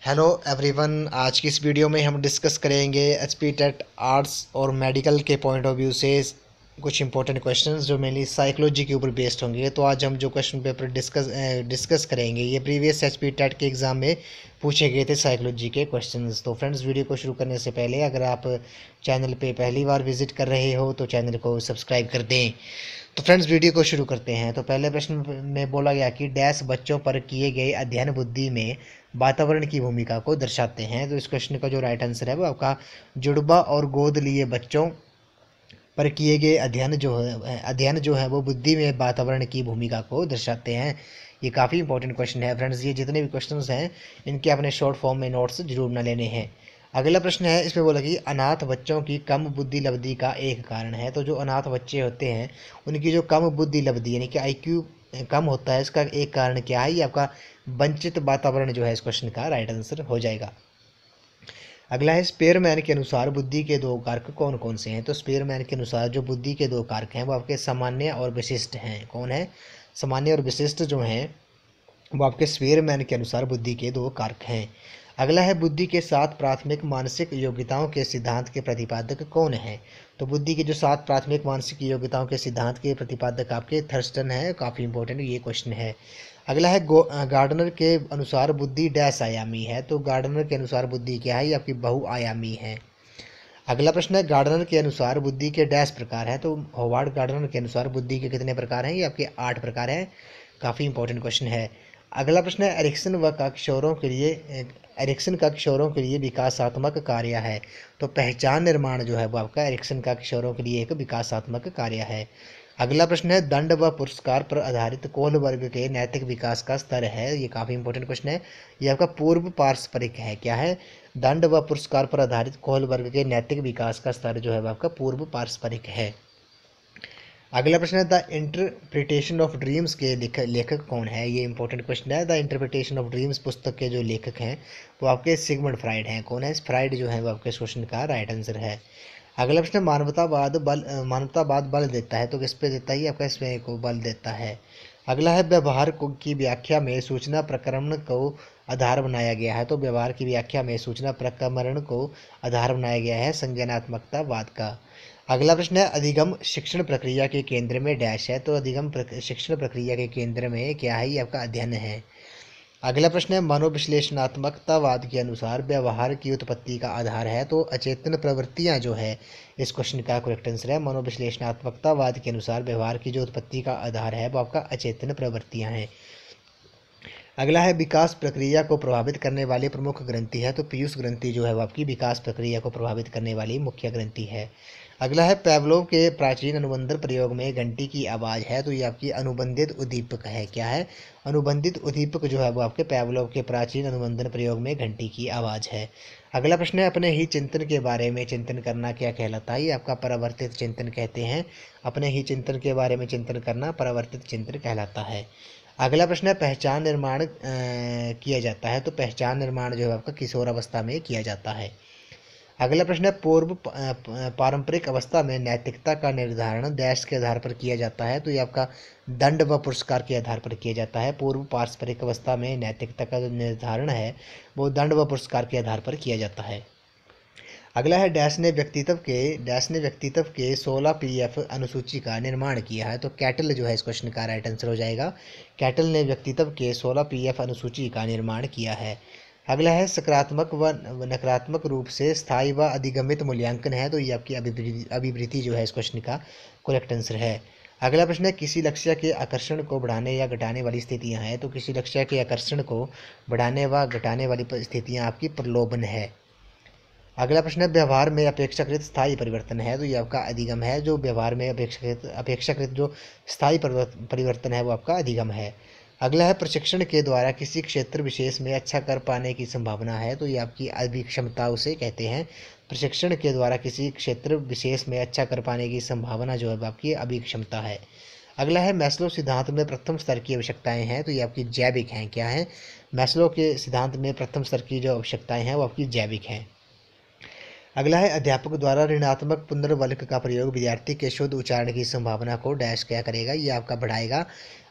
Hello everyone. आज की इस वीडियो में हम डिस्कस करेंगे एचपी टेट आर्ट्स और मेडिकल के पॉइंट ऑफ व्यू से कुछ इंपॉर्टेंट क्वेश्चंस जो मेनली साइकोलॉजी के ऊपर बेस्ड होंगे। तो आज हम जो क्वेश्चन पेपर डिस्कस करेंगे ये प्रीवियस एचपी टेट के एग्ज़ाम में पूछे गए थे साइकोलॉजी के क्वेश्चंस। तो फ्रेंड्स, वीडियो को शुरू करने से पहले अगर आप चैनल पे पहली बार विजिट कर रहे हो तो चैनल को सब्सक्राइब कर दें। तो फ्रेंड्स, वीडियो को शुरू करते हैं। तो पहले प्रश्न में बोला गया कि डैश बच्चों पर किए गए अध्ययन बुद्धि में वातावरण की भूमिका को दर्शाते हैं। तो इस क्वेश्चन का जो राइट आंसर है वो आपका जुड़वा और गोद लिए बच्चों पर किए गए अध्ययन जो है वो बुद्धि में वातावरण की भूमिका को दर्शाते हैं। ये काफ़ी इंपॉर्टेंट क्वेश्चन है फ्रेंड्स। ये जितने भी क्वेश्चंस हैं इनके अपने शॉर्ट फॉर्म में नोट्स जरूर न लेने हैं। अगला प्रश्न है, इसमें बोला कि अनाथ बच्चों की कम बुद्धि लब्धि का एक कारण है। तो जो अनाथ बच्चे होते हैं उनकी जो कम बुद्धि लब्धि यानी कि आईक्यू कम होता है, इसका एक कारण क्या है? ये आपका वंचित वातावरण जो है इस क्वेश्चन का राइट आंसर हो जाएगा। अगला है, स्पेयरमैन के अनुसार बुद्धि के दो कारक कौन कौन से हैं? तो स्पेयरमैन के अनुसार जो बुद्धि के दो कारक हैं वो आपके सामान्य और विशिष्ट हैं। कौन है? सामान्य और विशिष्ट जो हैं वो आपके स्पेयरमैन के अनुसार बुद्धि के दो कारक हैं। अगला है, बुद्धि के 7 प्राथमिक मानसिक योग्यताओं के सिद्धांत के प्रतिपादक कौन है? तो बुद्धि की जो 7 प्राथमिक मानसिक योग्यताओं के सिद्धांत के प्रतिपादक आपके थर्स्टन है। काफ़ी इंपॉर्टेंट ये क्वेश्चन है। अगला है, गार्डनर के अनुसार बुद्धि डैश आयामी है। तो गार्डनर के अनुसार बुद्धि क्या है? ये आपकी बहुआयामी है। अगला प्रश्न है, गार्डनर के अनुसार बुद्धि के डैश प्रकार है। तो होवार्ड गार्डनर के अनुसार बुद्धि के कितने प्रकार हैं? ये आपके 8 प्रकार हैं। काफ़ी इंपॉर्टेंट क्वेश्चन है। अगला प्रश्न है, एरिक्सन का किशोरों के लिए विकासात्मक कार्य है। तो पहचान निर्माण जो है वो आपका एरिक्सन का किशोरों के लिए एक विकासात्मक कार्य है। अगला प्रश्न है, दंड व पुरस्कार पर आधारित कोल वर्ग के नैतिक विकास का स्तर है। ये काफ़ी इंपॉर्टेंट क्वेश्चन है। ये आपका पूर्व पारस्परिक है। क्या है? दंड व पुरस्कार पर आधारित कोल वर्ग के नैतिक विकास का स्तर जो है वो आपका पूर्व पारस्परिक है। अगला प्रश्न है, द इंटरप्रिटेशन ऑफ ड्रीम्स के लेखक कौन है? ये इंपॉर्टेंट क्वेश्चन है। द इंटरप्रिटेशन ऑफ ड्रीम्स पुस्तक के जो लेखक हैं वो आपके सिगमंड फ्राइड हैं। कौन है? फ्राइड जो है वो आपके इस क्वेश्चन का राइट आंसर है। अगला प्रश्न, मानवतावाद बल देता है। तो किस पे देता है? ये आपका इसमें को बल देता है। अगला है, व्यवहार को की व्याख्या में सूचना प्रक्रमण को आधार बनाया गया है। तो व्यवहार की व्याख्या में सूचना प्रक्रमण को आधार बनाया गया है संज्ञानात्मकतावाद का। अगला प्रश्न है, अधिगम शिक्षण प्रक्रिया के केंद्र में डैश है। तो शिक्षण प्रक्रिया के केंद्र में क्या है? ये आपका अध्ययन है। अगला प्रश्न है, मनोविश्लेषणात्मकतावाद के अनुसार व्यवहार की उत्पत्ति का आधार है। तो अचेतन प्रवृत्तियां जो है इस क्वेश्चन का करेक्ट आंसर है। मनोविश्लेषणात्मकतावाद के अनुसार व्यवहार की जो उत्पत्ति का आधार है वो आपका अचेतन प्रवृत्तियां हैं। अगला है, विकास प्रक्रिया को प्रभावित करने वाली प्रमुख ग्रंथि है। तो पीयूष ग्रंथि जो है वो आपकी विकास प्रक्रिया को प्रभावित करने वाली मुख्य ग्रंथि है। अगला है, पेवलोव के प्राचीन अनुबंधन प्रयोग में घंटी की आवाज़ है। तो ये आपकी अनुबंधित उद्दीपक है। क्या है? अनुबंधित उद्दीपक जो है वो आपके पेवलोव के प्राचीन अनुबंधन प्रयोग में घंटी की आवाज़ है। अगला प्रश्न है, अपने ही चिंतन के बारे में चिंतन करना क्या कहलाता है? ये आपका परावर्तित चिंतन कहते हैं। अपने ही चिंतन के बारे में चिंतन करना परावर्तित चिंतन कहलाता है। अगला प्रश्न है, पहचान निर्माण किया जाता है। तो पहचान निर्माण जो है आपका किशोर अवस्था में किया जाता है। अगला प्रश्न है, पारंपरिक अवस्था में नैतिकता का निर्धारण डैश के आधार पर किया जाता है। तो ये आपका दंड व पुरस्कार के आधार पर किया जाता है। पूर्व पारस्परिक अवस्था में नैतिकता का जो निर्धारण है वो दंड व पुरस्कार के आधार पर किया जाता है। अगला है, डैश ने व्यक्तित्व के 16 पीएफ अनुसूची का निर्माण किया है। तो कैटल जो है इस क्वेश्चन का राइट आंसर हो जाएगा। कैटल ने व्यक्तित्व के 16 पीएफ अनुसूची का निर्माण किया है। अगला है, सकारात्मक व नकारात्मक रूप से स्थायी व अधिगमित मूल्यांकन है। तो ये आपकी अभिवृत्ति जो है इस क्वेश्चन का करेक्ट आंसर है। अगला प्रश्न है, किसी लक्ष्य के आकर्षण को बढ़ाने या घटाने वाली स्थितियां हैं। तो किसी लक्ष्य के आकर्षण को बढ़ाने व घटाने वाली स्थितियां आपकी प्रलोभन है। अगला प्रश्न है, व्यवहार में अपेक्षाकृत स्थायी परिवर्तन है। तो ये आपका अधिगम है। जो व्यवहार में अपेक्षाकृत जो स्थायी परिवर्तन है वो आपका अधिगम है। अगला है, प्रशिक्षण के द्वारा किसी क्षेत्र विशेष में अच्छा कर पाने की संभावना है। तो ये आपकी अभिक्षमता उसे कहते हैं। प्रशिक्षण के द्वारा किसी क्षेत्र विशेष में अच्छा कर पाने की संभावना जो है वो आपकी अभिक्षमता है। अगला है, मैस्लो सिद्धांत में प्रथम स्तर की आवश्यकताएं हैं। तो ये आपकी जैविक हैं। क्या है? मैस्लो के सिद्धांत में प्रथम स्तर की जो आवश्यकताएं हैं वो आपकी जैविक हैं। अगला है, अध्यापक द्वारा ऋणात्मक पुनर्वल्क का प्रयोग विद्यार्थी के शुद्ध उच्चारण की संभावना को डैश क्या करेगा? ये आपका बढ़ाएगा।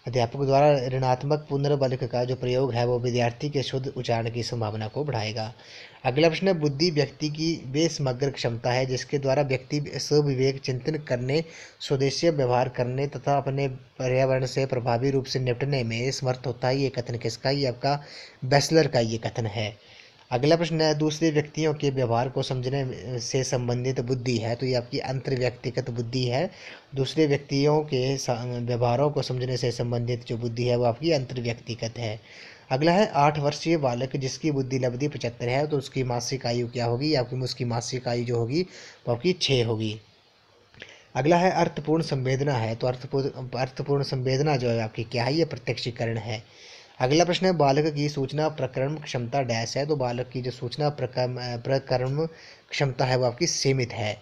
अध्यापक द्वारा ऋणात्मक पुनर्बलक का जो प्रयोग है वो विद्यार्थी के शुद्ध उच्चारण की संभावना को बढ़ाएगा। अगला प्रश्न है, बुद्धि व्यक्ति की वे समग्र क्षमता है जिसके द्वारा व्यक्ति स्वविवेक चिंतन करने, स्वदेशीय व्यवहार करने तथा अपने पर्यावरण से प्रभावी रूप से निपटने में समर्थ होता है। ये कथन किसका? ये आपका बैचलर का ये कथन है। अगला प्रश्न है, दूसरे व्यक्तियों के व्यवहार को समझने से संबंधित बुद्धि है, तो ये आपकी अंतर व्यक्तिगत बुद्धि है। दूसरे व्यक्तियों के व्यवहारों को समझने से संबंधित जो बुद्धि है वो आपकी अंतर व्यक्तिगत है। अगला है, 8 वर्षीय बालक जिसकी बुद्धि लब्धि 75 है तो उसकी मासिक आयु क्या होगी? आपकी उसकी मासिक आयु जो होगी वो आपकी 6 होगी। अगला है, अर्थपूर्ण संवेदना है, तो अर्थपूर्ण संवेदना जो है आपकी क्या है? ये प्रत्यक्षीकरण है। अगला प्रश्न है, बालक की सूचना प्रकरण क्षमता डैश है, तो बालक की जो सूचना प्रकरण क्षमता है वो आपकी सीमित है।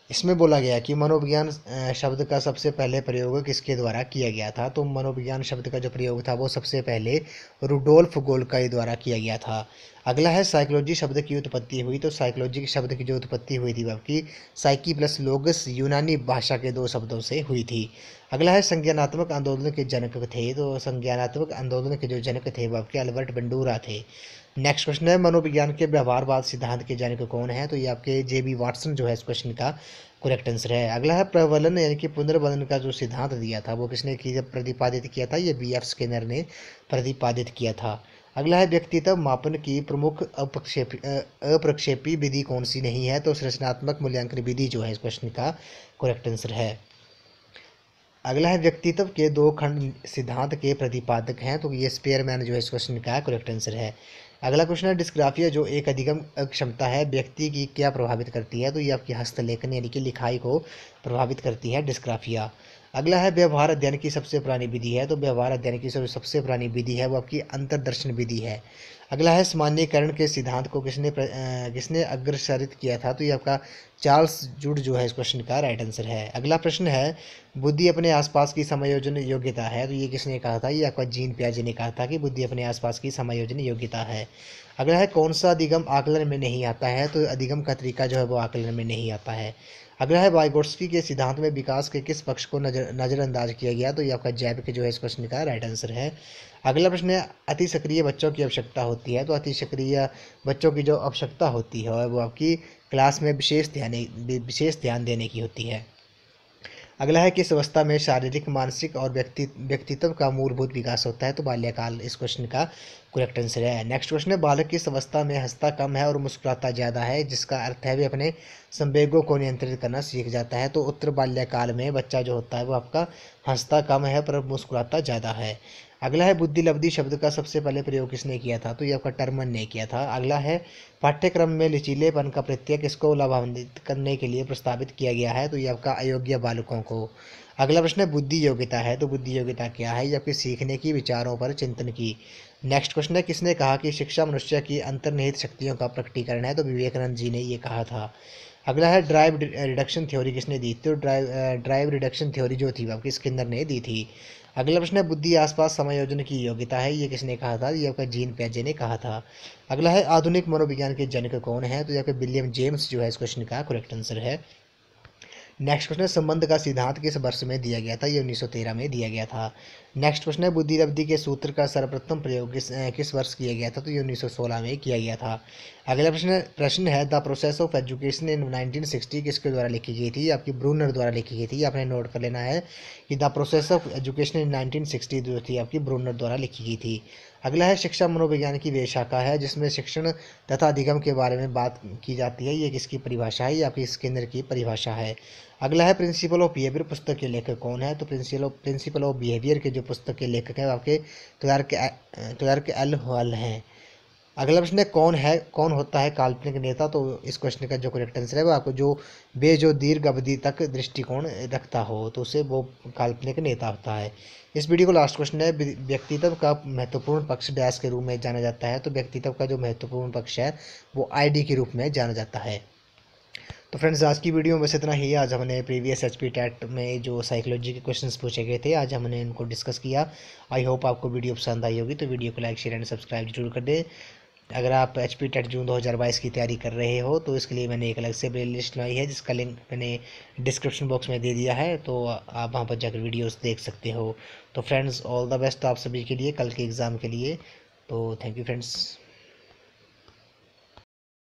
इसमें बोला गया कि मनोविज्ञान शब्द का सबसे पहले प्रयोग किसके द्वारा किया गया था? तो मनोविज्ञान शब्द का जो प्रयोग था वो सबसे पहले रुडोल्फ गोल्काई द्वारा किया गया था। अगला है, साइकोलॉजी शब्द की उत्पत्ति हुई, तो साइकोलॉजी के शब्द की जो उत्पत्ति हुई थी वो आपकी साइकी प्लस लोगस यूनानी भाषा के 2 शब्दों से हुई थी। अगला है, संज्ञानात्मक आंदोलन के जनक थे, तो संज्ञानात्मक आंदोलन के जो जनक थे वो आपके अल्बर्ट बंडूरा थे। नेक्स्ट क्वेश्चन है, मनोविज्ञान के व्यवहारवाद सिद्धांत के जनक कौन है? तो ये आपके जेबी वाटसन जो है इस क्वेश्चन का करेक्ट आंसर है। अगला है, प्रबलन यानी कि पुनर्बलन का जो सिद्धांत दिया था वो किसने प्रतिपादित किया था? ये बी.एफ. स्किनर ने प्रतिपादित किया था। अगला है, व्यक्तित्व मापन की प्रमुख अप्रक्षेपी विधि कौन सी नहीं है? तो संरचनात्मक मूल्यांकन विधि जो है इस क्वेश्चन का करेक्ट आंसर है। अगला है, व्यक्तित्व के 2 खंड सिद्धांत के प्रतिपादक हैं, तो ये स्पेयरमैन जो है इस क्वेश्चन का करेक्ट आंसर है। अगला क्वेश्चन है, डिस्ग्राफिया जो एक अधिगम क्षमता है व्यक्ति की क्या प्रभावित करती है? तो ये आपकी हस्तलेखन यानी कि लिखाई को प्रभावित करती है डिस्ग्राफिया। अगला है, व्यवहार अध्ययन की सबसे पुरानी विधि है, तो व्यवहार अध्ययन की सबसे पुरानी विधि है वो आपकी अंतर्दर्शन विधि है। अगला है, सामान्यीकरण के सिद्धांत को किसने अग्रसरित किया था? तो ये आपका चार्ल्स जूड जो है इस क्वेश्चन का राइट आंसर है। अगला प्रश्न है, बुद्धि अपने आसपास की समायोजन योग्यता है, तो ये किसने कहा था? ये आपका जीन पियाजे ने कहा था कि बुद्धि अपने आसपास की समायोजन योग्यता है। अगला है, कौन सा अधिगम आकलन में नहीं आता है? तो अधिगम का तरीका जो है वो आकलन में नहीं आता है। अगला है, वाइगोट्स्की के सिद्धांत में विकास के किस पक्ष को नज़रअंदाज किया गया? तो ये आपका जैविक जो है इस क्वेश्चन का राइट आंसर है। अगला प्रश्न है, अति सक्रिय बच्चों की आवश्यकता होती है, तो अति सक्रिय बच्चों की जो आवश्यकता होती है वो आपकी क्लास में विशेष ध्यान देने की होती है। अगला है, किस अवस्था में शारीरिक मानसिक और व्यक्तित्व का मूलभूत विकास होता है? तो बाल्यकाल इस क्वेश्चन का करेक्ट आंसर है। नेक्स्ट क्वेश्चन है, बालक किस अवस्था में हंसता कम है और मुस्कुराता ज़्यादा है, जिसका अर्थ है वे अपने संवेगों को नियंत्रित करना सीख जाता है? तो उत्तर बाल्यकाल में बच्चा जो होता है वो आपका हंसता कम है पर मुस्कुराता ज़्यादा है। अगला है, बुद्धि लब्धि शब्द का सबसे पहले प्रयोग किसने किया था? तो ये आपका टर्मन ने किया था। अगला है, पाठ्यक्रम में लचीलेपन का प्रत्यय किसको लाभान्वित करने के लिए प्रस्तावित किया गया है? तो ये आपका अयोग्य बालकों को। अगला प्रश्न है, बुद्धि योग्यता है, तो बुद्धि योग्यता क्या है? ये आपके सीखने की, विचारों पर चिंतन की। नेक्स्ट क्वेश्चन है, किसने कहा कि शिक्षा मनुष्य की अंतर्निहित शक्तियों का प्रकटीकरण है? तो विवेकानंद जी ने ये कहा था। अगला है, ड्राइव रिडक्शन थ्योरी किसने दी? तो ड्राइव रिडक्शन थ्योरी जो थी वो आपकी स्किनर ने दी थी। अगला प्रश्न है, बुद्धि आसपास समायोजन की योग्यता है, ये किसने कहा था? ये आपका जीन पियाजे ने कहा था। अगला है, आधुनिक मनोविज्ञान के जनक कौन है? तो ये आपके विलियम जेम्स जो है इस क्वेश्चन का करेक्ट आंसर है। नेक्स्ट क्वेश्चन है, संबंध का सिद्धांत किस वर्ष में दिया गया था? ये 1913 में दिया गया था। नेक्स्ट क्वेश्चन है, बुद्धि लब्धि के सूत्र का सर्वप्रथम प्रयोग किस वर्ष किया गया था? तो ये 1916 में किया गया था। अगला प्रश्न है, the process of education in 1960 किसके द्वारा लिखी गई थी? आपकी ब्रूनर द्वारा लिखी गई थी। आपने नोट कर लेना है कि the process of education in 1960 जो थी आपकी ब्रूनर द्वारा लिखी गई थी। अगला है, शिक्षा मनोविज्ञान की वे शाखा है जिसमें शिक्षण तथा अधिगम के बारे में बात की जाती है, ये किसकी परिभाषा है? ये आपकी स्किनर की परिभाषा है। अगला है, प्रिंसिपल ऑफ बिहेवियर पुस्तक के लेखक कौन है? तो प्रिंसिपल ऑफ बिहेवियर के जो पुस्तक के लेखक हैं आपके क्लार्क एल हॉल हैं। अगला प्रश्न है, कौन होता है काल्पनिक नेता? तो इस क्वेश्चन का जो करेक्ट आंसर है वो आपको जो दीर्घ अवधि तक दृष्टिकोण रखता हो तो उसे वो काल्पनिक नेता होता है। इस वीडियो को लास्ट क्वेश्चन है, व्यक्तित्व का महत्वपूर्ण पक्ष डैश के रूप में जाना जाता है? तो व्यक्तित्व का जो महत्वपूर्ण पक्ष है वो आईडी के रूप में जाना जाता है। तो फ्रेंड्स, आज की वीडियो में बस इतना ही। आज हमने प्रीवियस एचपी टेट में जो साइकोलॉजी के क्वेश्चंस पूछे गए थे आज हमने इनको डिस्कस किया। आई होप आपको वीडियो पसंद आई होगी, तो वीडियो को लाइक शेयर एंड सब्सक्राइब जरूर कर दें। अगर आप एच पी टेट जून 2022 की तैयारी कर रहे हो तो इसके लिए मैंने एक अलग से प्ले लिस्ट बनाई है, जिसका लिंक मैंने डिस्क्रिप्शन बॉक्स में दे दिया है, तो आप वहाँ पर जाकर वीडियोस देख सकते हो। तो फ्रेंड्स, ऑल द बेस्ट आप सभी के लिए कल के एग्ज़ाम के लिए। तो थैंक यू फ्रेंड्स।